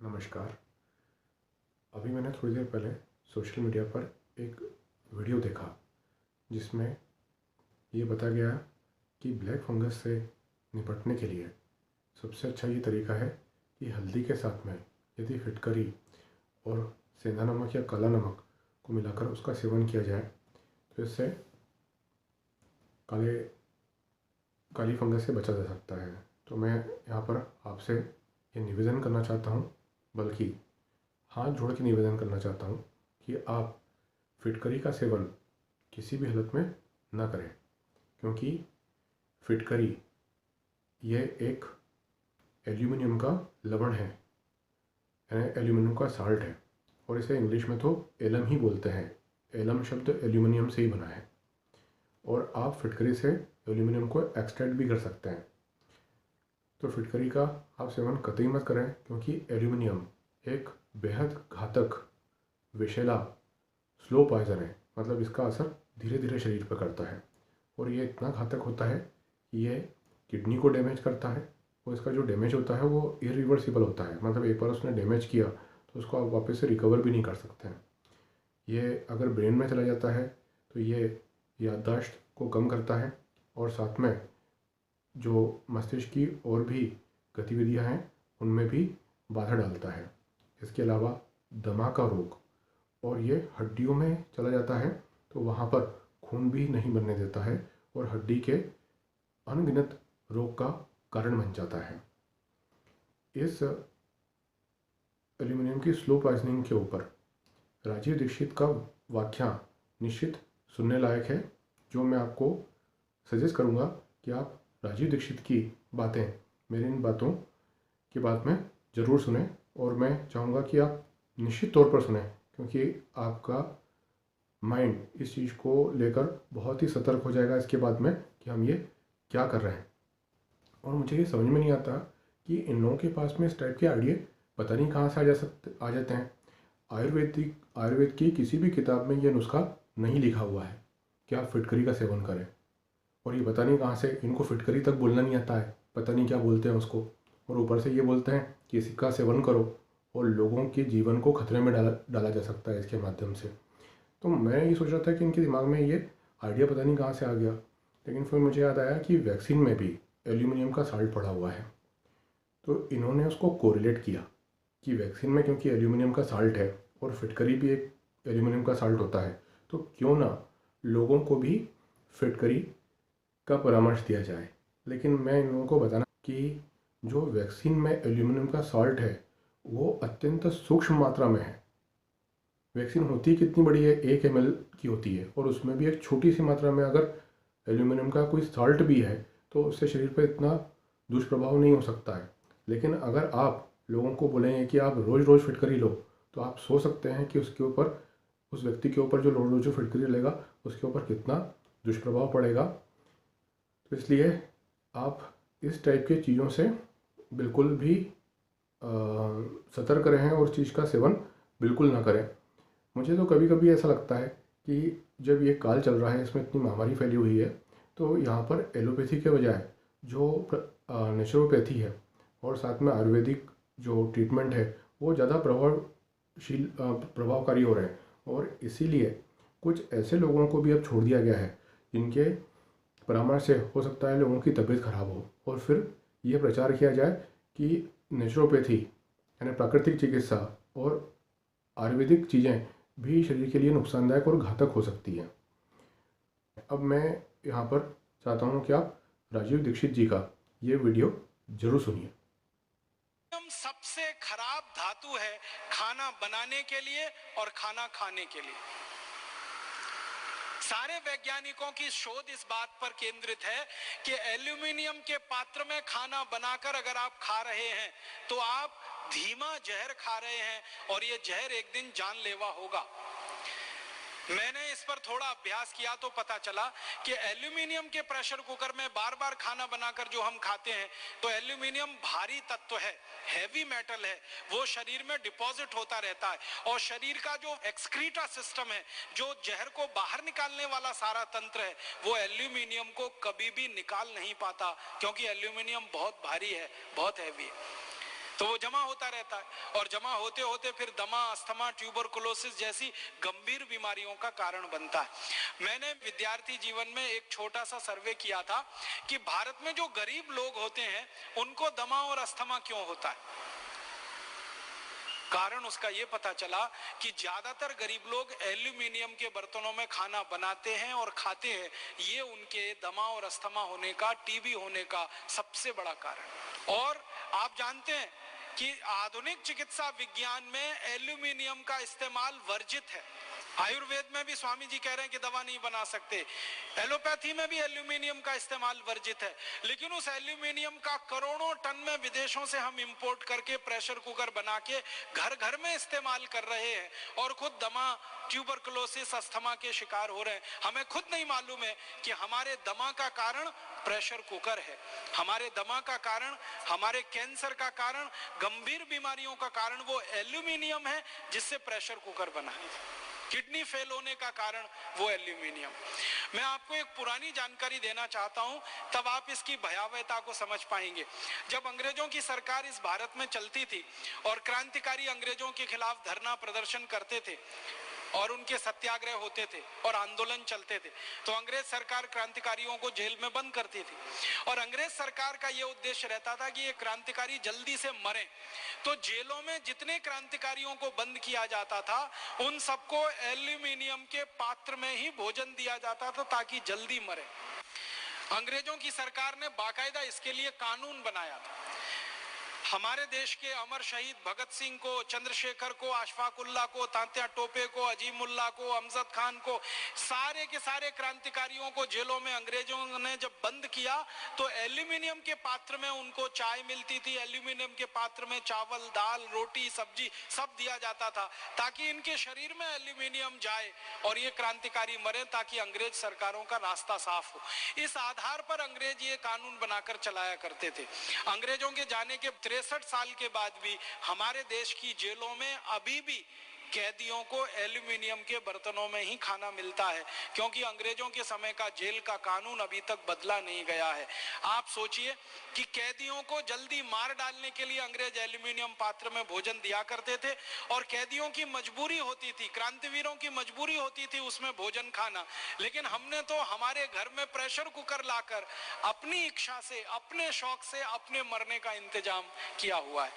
नमस्कार। अभी मैंने थोड़ी देर पहले सोशल मीडिया पर एक वीडियो देखा जिसमें ये बताया गया कि ब्लैक फंगस से निपटने के लिए सबसे अच्छा ये तरीका है कि हल्दी के साथ में यदि फिटकरी और सेंधा नमक या काला नमक को मिलाकर उसका सेवन किया जाए तो इससे काली फंगस से बचा जा सकता है। तो मैं यहाँ पर आपसे ये निवेदन करना चाहता हूँ, बल्कि हाथ जोड़ के निवेदन करना चाहता हूँ कि आप फिटकरी का सेवन किसी भी हालत में ना करें, क्योंकि फिटकरी ये एक एल्यूमिनियम का लवण है, यानी एल्यूमिनियम का साल्ट है, और इसे इंग्लिश में तो एलम ही बोलते हैं। एलम शब्द एल्यूमिनियम से ही बना है और आप फिटकरी से एल्यूमिनियम को एक्सट्रैक्ट भी कर सकते हैं। तो फिटकरी का आप सेवन कतई मत करें, क्योंकि एल्यूमिनियम एक बेहद घातक विषैला स्लो पॉइजन है। मतलब इसका असर धीरे धीरे शरीर पर करता है और ये इतना घातक होता है कि ये किडनी को डैमेज करता है और इसका जो डैमेज होता है वो इरिवर्सिबल होता है। मतलब एक बार उसने डैमेज किया तो उसको आप वापस से रिकवर भी नहीं कर सकते हैं। ये अगर ब्रेन में चला जाता है तो ये याददाश्त को कम करता है और साथ में जो मस्तिष्क की और भी गतिविधियां हैं उनमें भी बाधा डालता है। इसके अलावा दमा का रोग, और ये हड्डियों में चला जाता है तो वहाँ पर खून भी नहीं बनने देता है और हड्डी के अनगिनत रोग का कारण बन जाता है। इस एल्यूमिनियम की स्लो पॉइजनिंग के ऊपर राजीव दीक्षित का व्याख्यान निश्चित सुनने लायक है, जो मैं आपको सजेस्ट करूँगा कि आप राजीव दीक्षित की बातें, मेरी इन बातों की बात में ज़रूर सुने। और मैं चाहूँगा कि आप निश्चित तौर पर सुने, क्योंकि आपका माइंड इस चीज़ को लेकर बहुत ही सतर्क हो जाएगा इसके बाद में कि हम ये क्या कर रहे हैं। और मुझे ये समझ में नहीं आता कि इन लोगों के पास में इस टाइप के आइडिया पता नहीं कहाँ से आ जाते हैं। आयुर्वेद की किसी भी किताब में ये नुस्खा नहीं लिखा हुआ है कि आप फिटकरी का सेवन करें, और ये पता नहीं कहाँ से इनको फिटकरी तक बोलना नहीं आता है, पता नहीं क्या बोलते हैं उसको, और ऊपर से ये बोलते हैं कि इसका सेवन करो और लोगों के जीवन को खतरे में डाला जा सकता है इसके माध्यम से। तो मैं ये सोच रहा था कि इनके दिमाग में ये आइडिया पता नहीं कहाँ से आ गया, लेकिन फिर मुझे याद आया कि वैक्सीन में भी एल्यूमिनियम का साल्ट पड़ा हुआ है। तो इन्होंने उसको कोरिलेट किया कि वैक्सीन में क्योंकि एल्यूमिनियम का साल्ट है और फिटकरी भी एक एल्यूमिनियम का साल्ट होता है, तो क्यों ना लोगों को भी फिटकरी का परामर्श दिया जाए। लेकिन मैं इन लोगों को बताना कि जो वैक्सीन में एल्यूमिनियम का साल्ट है वो अत्यंत सूक्ष्म मात्रा में है। वैक्सीन होती कितनी बड़ी है, 1 ml की होती है, और उसमें भी एक छोटी सी मात्रा में अगर एल्यूमिनियम का कोई साल्ट भी है तो उससे शरीर पर इतना दुष्प्रभाव नहीं हो सकता है। लेकिन अगर आप लोगों को बोलेंगे कि आप रोज़ रोज़ फिटकरी लो, तो आप सोच सकते हैं कि उसके ऊपर, उस व्यक्ति के ऊपर जो रोज़ रोज़ फिटकरी लेगा उसके ऊपर कितना दुष्प्रभाव पड़ेगा। तो इसलिए आप इस टाइप की चीज़ों से बिल्कुल भी सतर्क रहें और चीज़ का सेवन बिल्कुल ना करें। मुझे तो कभी कभी ऐसा लगता है कि जब ये काल चल रहा है, इसमें इतनी महामारी फैली हुई है, तो यहाँ पर एलोपैथी के बजाय जो नेचुरोपैथी है और साथ में आयुर्वेदिक जो ट्रीटमेंट है वो ज़्यादा प्रभावकारी हो रहे हैं। और इसीलिए कुछ ऐसे लोगों को भी अब छोड़ दिया गया है जिनके परामर्श से हो सकता है लोगों की तबीयत खराब हो, और फिर ये प्रचार किया जाए कि नेचुरोपैथी यानी प्राकृतिक चिकित्सा और आयुर्वेदिक चीज़ें भी शरीर के लिए नुकसानदायक और घातक हो सकती हैं। अब मैं यहाँ पर चाहता हूँ कि आप राजीव दीक्षित जी का ये वीडियो जरूर सुनिए। सबसे खराब धातु है खाना बनाने के लिए और खाना खाने के लिए। सारे वैज्ञानिकों की शोध इस बात पर केंद्रित है कि एल्यूमिनियम के पात्र में खाना बनाकर अगर आप खा रहे हैं तो आप धीमा जहर खा रहे हैं और यह जहर एक दिन जानलेवा होगा। मैंने इस पर थोड़ा अभ्यास किया तो पता चला कि एल्यूमिनियम के प्रेशर कुकर में बार बार खाना बनाकर जो हम खाते हैं, तो एल्यूमिनियम भारी तत्व है, हैवी मेटल है, वो शरीर में डिपॉजिट होता रहता है और शरीर का जो एक्सक्रीटा सिस्टम है, जो जहर को बाहर निकालने वाला सारा तंत्र है, वो एल्यूमिनियम को कभी भी निकाल नहीं पाता, क्योंकि एल्यूमिनियम बहुत भारी है, बहुत हैवी है। तो वो जमा होता रहता है और जमा होते होते फिर दमा, अस्थमा, ट्यूबरकुलोसिस जैसी गंभीर बीमारियों का कारण बनता है। मैंने विद्यार्थी जीवन में एक छोटा सा सर्वे किया था कि भारत में जो गरीब लोग होते हैं उनको दमा और अस्थमा क्यों होता है। कारण उसका ये पता चला कि ज्यादातर गरीब लोग एल्यूमिनियम के बर्तनों में खाना बनाते हैं और खाते हैं। ये उनके दमा और अस्थमा होने का, टीबी होने का सबसे बड़ा कारण। और आप जानते हैं कि आधुनिक चिकित्सा विज्ञान में एल्यूमिनियम का इस्तेमाल वर्जित है। आयुर्वेद में भी स्वामी जी कह रहे हैं कि दवा नहीं बना सकते, एलोपैथी में भी एल्यूमिनियम का इस्तेमाल वर्जित है। लेकिन उस एल्यूमिनियम का करोड़ों टन में विदेशों से हम इंपोर्ट करके प्रेशर कुकर बना के घर घर में इस्तेमाल कर रहे हैं और खुद दमा, ट्यूबरकुलोसिस, अस्थमा के शिकार हो रहे हैं। हमें खुद नहीं मालूम है कि हमारे दमा का कारण प्रेशर कुकर है, हमारे दमा का कारण, हमारे कैंसर का कारण, गंभीर बीमारियों का कारण वो एल्यूमिनियम है जिससे प्रेशर कुकर बना है। किडनी फेल होने का कारण वो एल्यूमिनियम। मैं आपको एक पुरानी जानकारी देना चाहता हूं, तब आप इसकी भयावहता को समझ पाएंगे। जब अंग्रेजों की सरकार इस भारत में चलती थी और क्रांतिकारी अंग्रेजों के खिलाफ धरना प्रदर्शन करते थे और उनके सत्याग्रह होते थे और आंदोलन चलते थे, तो अंग्रेज सरकार क्रांतिकारियों को जेल में बंद करती थी। और अंग्रेज सरकार का यह उद्देश्य रहता था कि ये क्रांतिकारी जल्दी से मरे। तो जेलों में जितने क्रांतिकारियों को बंद किया जाता था उन सबको एल्यूमिनियम के पात्र में ही भोजन दिया जाता था ताकि जल्दी मरे। अंग्रेजों की सरकार ने बाकायदा इसके लिए कानून बनाया था। हमारे देश के अमर शहीद भगत सिंह को, चंद्रशेखर को, अशफाकुल्ला को, तात्या टोपे को, अजीमुल्ला को, अमजद खान को, सारे के सारे क्रांतिकारियों को जेलों में अंग्रेजों ने जब बंद किया तो एल्यूमिनियम के पात्र में उनको चाय मिलती थी, एल्यूमिनियम के पात्र में चावल, दाल, रोटी, सब्जी सब दिया जाता था ताकि इनके शरीर में एल्यूमिनियम जाए और ये क्रांतिकारी मरे ताकि अंग्रेज सरकारों का रास्ता साफ हो। इस आधार पर अंग्रेज ये कानून बनाकर चलाया करते थे। अंग्रेजों के जाने के 63 साल के बाद भी हमारे देश की जेलों में अभी भी कैदियों को एल्यूमिनियम के बर्तनों में ही खाना मिलता है, क्योंकि अंग्रेजों के समय का जेल का कानून अभी तक बदला नहीं गया है। आप सोचिए कि कैदियों को जल्दी मार डालने के लिए अंग्रेज एल्यूमिनियम पात्र में भोजन दिया करते थे और कैदियों की मजबूरी होती थी, क्रांतिवीरों की मजबूरी होती थी उसमें भोजन खाना। लेकिन हमने तो हमारे घर में प्रेशर कुकर लाकर अपनी इच्छा से, अपने शौक से, अपने मरने का इंतजाम किया हुआ है।